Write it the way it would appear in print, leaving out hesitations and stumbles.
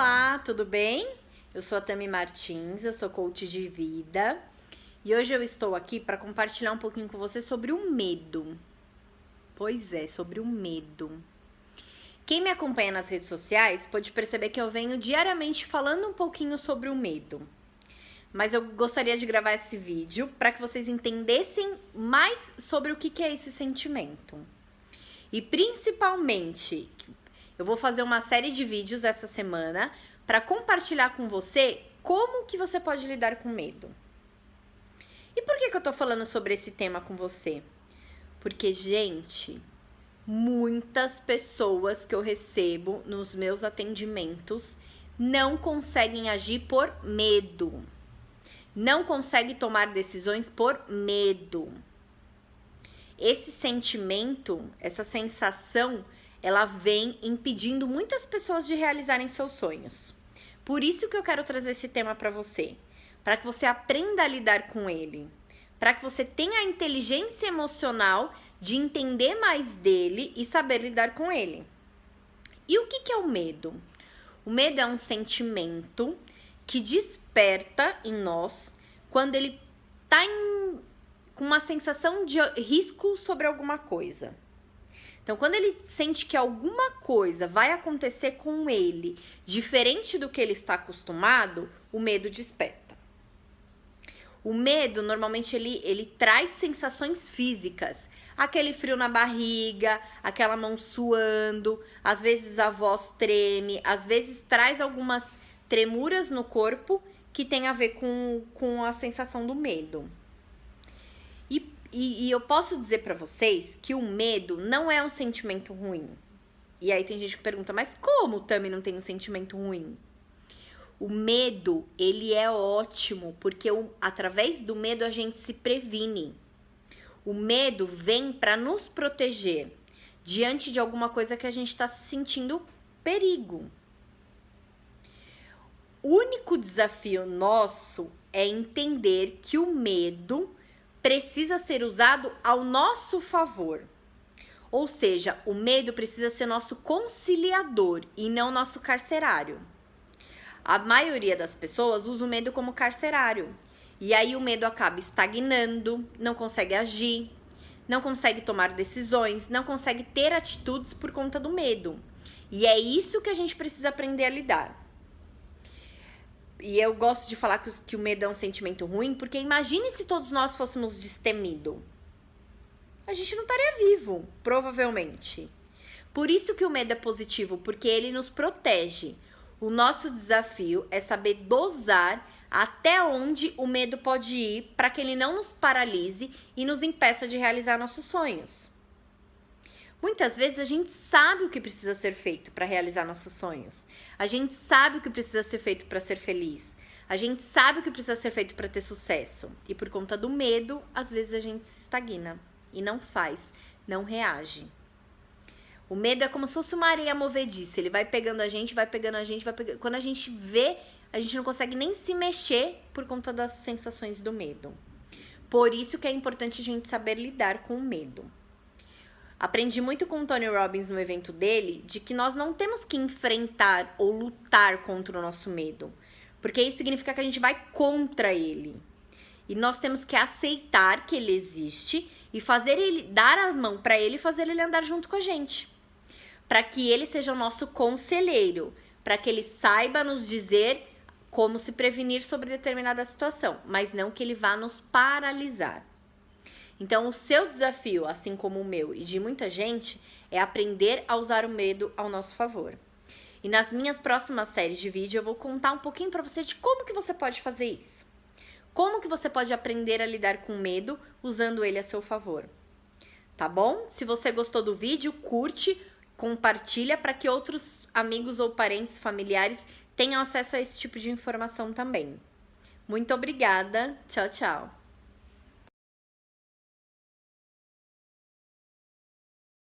Olá, tudo bem? Eu sou a Tami Martins, eu sou coach de vida e hoje eu estou aqui para compartilhar um pouquinho com você sobre o medo. Pois é, sobre o medo. Quem me acompanha nas redes sociais pode perceber que eu venho diariamente falando um pouquinho sobre o medo. Mas eu gostaria de gravar esse vídeo para que vocês entendessem mais sobre o que é esse sentimento. E principalmente, eu vou fazer uma série de vídeos essa semana para compartilhar com você como que você pode lidar com medo. E por que eu tô falando sobre esse tema com você? Porque, gente, muitas pessoas que eu recebo nos meus atendimentos não conseguem agir por medo. Não conseguem tomar decisões por medo. Esse sentimento, essa sensação, ela vem impedindo muitas pessoas de realizarem seus sonhos. Por isso que eu quero trazer esse tema para você, para que você aprenda a lidar com ele, para que você tenha a inteligência emocional de entender mais dele e saber lidar com ele. E o que é o medo? O medo é um sentimento que desperta em nós quando ele está com uma sensação de risco sobre alguma coisa. Então, quando ele sente que alguma coisa vai acontecer com ele diferente do que ele está acostumado, o medo desperta. O medo, normalmente, ele traz sensações físicas. Aquele frio na barriga, aquela mão suando, às vezes a voz treme, às vezes traz algumas tremuras no corpo que tem a ver com a sensação do medo. E eu posso dizer pra vocês que o medo não é um sentimento ruim. E aí tem gente que pergunta, mas como, Tami, não tem um sentimento ruim? O medo, ele é ótimo, porque através do medo a gente se previne. O medo vem pra nos proteger diante de alguma coisa que a gente tá sentindo perigo. O único desafio nosso é entender que o medo precisa ser usado ao nosso favor. Ou seja, o medo precisa ser nosso conciliador e não nosso carcerário. A maioria das pessoas usa o medo como carcerário. E aí o medo acaba estagnando, não consegue agir, não consegue tomar decisões, não consegue ter atitudes por conta do medo. E é isso que a gente precisa aprender a lidar. E eu gosto de falar que o medo é um sentimento ruim, porque imagine se todos nós fôssemos destemidos. A gente não estaria vivo, provavelmente. Por isso que o medo é positivo, porque ele nos protege. O nosso desafio é saber dosar até onde o medo pode ir para que ele não nos paralise e nos impeça de realizar nossos sonhos. Muitas vezes a gente sabe o que precisa ser feito para realizar nossos sonhos. A gente sabe o que precisa ser feito para ser feliz. A gente sabe o que precisa ser feito para ter sucesso. E por conta do medo, às vezes a gente se estagna e não faz, não reage. O medo é como se fosse uma areia movediça. Ele vai pegando a gente, vai pegando a gente, vai pegando. Quando a gente vê, a gente não consegue nem se mexer por conta das sensações do medo. Por isso que é importante a gente saber lidar com o medo. Aprendi muito com o Tony Robbins no evento dele, de que nós não temos que enfrentar ou lutar contra o nosso medo, porque isso significa que a gente vai contra ele. E nós temos que aceitar que ele existe e fazer ele, dar a mão para ele e fazer ele andar junto com a gente. Para que ele seja o nosso conselheiro, para que ele saiba nos dizer como se prevenir sobre determinada situação, mas não que ele vá nos paralisar. Então, o seu desafio, assim como o meu e de muita gente, é aprender a usar o medo ao nosso favor. E nas minhas próximas séries de vídeo, eu vou contar um pouquinho para você de como que você pode fazer isso. Como que você pode aprender a lidar com medo usando ele a seu favor. Tá bom? Se você gostou do vídeo, curte, compartilha para que outros amigos ou parentes, familiares tenham acesso a esse tipo de informação também. Muito obrigada. Tchau, tchau.